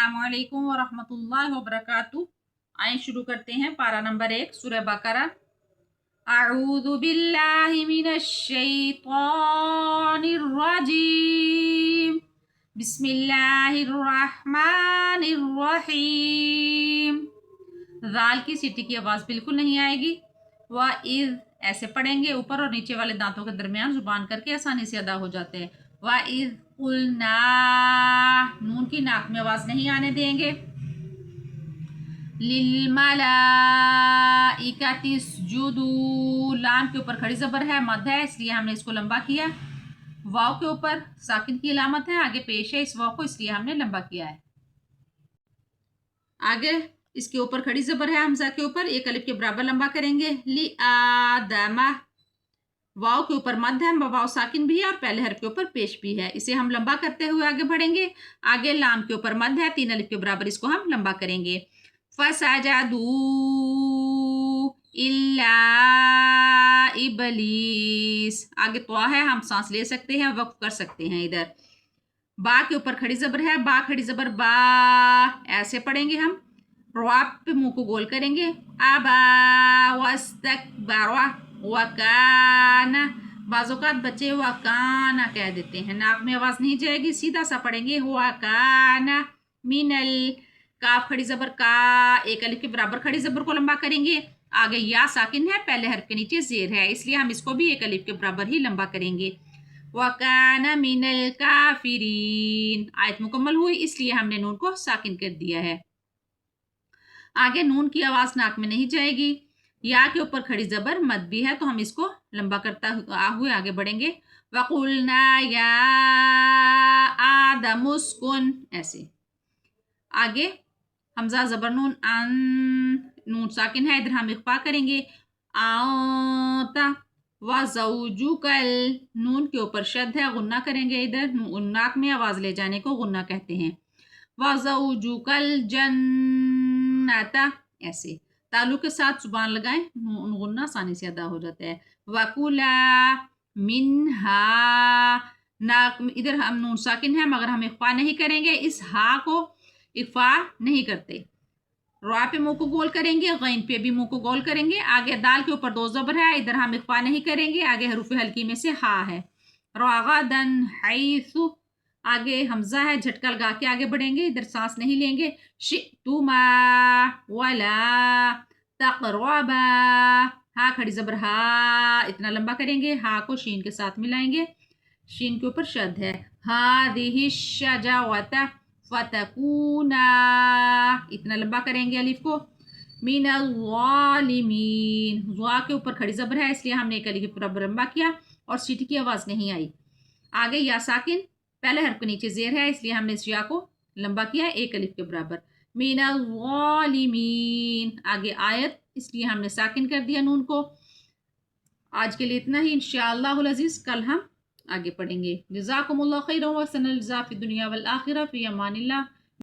अस्सलामुअलैकुम वरहमतुल्लाहि वबरकातुहू। आइए शुरू करते हैं पारा नंबर 1 सूरह बकरा। अऊज़ु बिल्लाहि मिनश शैतानिर रजीम। बिस्मिल्लाहिर रहमानिर रहीम। जाल की सीटी की आवाज़ बिल्कुल नहीं आएगी। व इज़ ऐसे पढ़ेंगे, ऊपर और नीचे वाले दांतों के दरमियान जुबान करके आसानी से अदा हो जाते हैं। व इज़ कुलना, नून की नाक में आवाज़ नहीं आने देंगे। लिल मलाइकाति इसजुदू, लाम के ऊपर खड़ी ज़बर है, मद है, इसलिए हमने इसको लंबा किया। वाव के ऊपर साकिन की अलामत है, आगे पेश है इस वाव को, इसलिए हमने लंबा किया है। आगे इसके ऊपर खड़ी ज़बर है, हमजा के ऊपर, एक अलिफ के बराबर लंबा करेंगे। लि आदमा, वाव के ऊपर मद है, वाव साकिन भी है और पहले हर्फ के ऊपर पेश भी है, इसे हम लंबा करते हुए आगे बढ़ेंगे। आगे लाम के ऊपर मद है, 3 अलिफ के बराबर, इसको हम लंबा करेंगे। फसजदू इल्ला इबलीस, आगे तो है, हम सांस ले सकते हैं, वक्फ कर सकते हैं। इधर बा के ऊपर खड़ी ज़बर है, बा खड़ी ज़बर बा, ऐसे पढ़ेंगे हम। रवाब पे मुंह को गोल करेंगे। आबा वस्तकबरा वकाना, बाज़ोकात बच्चे वकाना कह देते हैं, नाक में आवाज़ नहीं जाएगी, सीधा सा पढ़ेंगे। वकाना मिनल, काफ खड़ी ज़बर का, एक अलिफ के बराबर खड़ी ज़बर को लंबा करेंगे। आगे या साकिन है, पहले हर्फ के नीचे ज़ेर है, इसलिए हम इसको भी एक अलिफ के बराबर ही लंबा करेंगे। वकाना मिनल काफिरीन, आयत मुकम्मल हुई, इसलिए हमने नून को साकिन कर दिया है। आगे नून की आवाज़ नाक में नहीं जाएगी। या के ऊपर खड़ी ज़बर मद भी है, तो हम इसको लंबा करता हुए आगे बढ़ेंगे। वकुलना या आदमुस्कुन, ऐसे। आगे हमजा ज़बर नून अन, नून साकिन है, इधर हम इख्फा करेंगे। आता व ज़ौजुकल, नून के ऊपर शद है, गुन्ना करेंगे, इधर नाक में आवाज़ ले जाने को गुन्ना कहते हैं। व ज़ौजुकल जन्नता, ऐसे तालु के साथ जुबान लगाएं, गुन्ना आसानी से अदा हो जाता है। वकुला मिनहा, नाक इधर हम नून साकिन है, मगर हम इख्फा नहीं करेंगे, इस हा को इख्फा नहीं करते। रा पे मुंह को गोल करेंगे, गैन पे भी मुंह को गोल करेंगे। आगे दाल के ऊपर 2 ज़बर है, इधर हम इख्फा नहीं करेंगे, आगे हरूफ हल्की में से हा है। रागदन हैसु, आगे हमजा है, झटका लगा के आगे बढ़ेंगे, इधर सांस नहीं लेंगे। शितुमा वला तक़रबा, हा खड़ी ज़बर हा, इतना लंबा करेंगे, हा को शीन के साथ मिलाएंगे, शीन के ऊपर शद है। हादिहि शजावता फतकूना, इतना लंबा करेंगे अलिफ को। मिनल ज़ालिमीन, ज़ा के ऊपर खड़ी ज़बर है, इसलिए हमने एक अलिफ बराबर लंबा किया और सीटी की आवाज़ नहीं आई। आगे या साकिन, पहले हर्फ के नीचे ज़ेर है, इसलिए हमने इस या को लंबा किया एक अलिफ के बराबर। मिनल ज़ालिमीन, आगे आयत, इसलिए हमने साकिन कर दिया नून को। आज के लिए इतना ही, इंशाअल्लाहुल अज़ीज़ कल हम आगे पढ़ेंगे। जज़ाकुमुल्लाहु खैरन व सनल जज़ा फ़िद दुनिया वल आखिरह फ़ी अमानिल्लाह।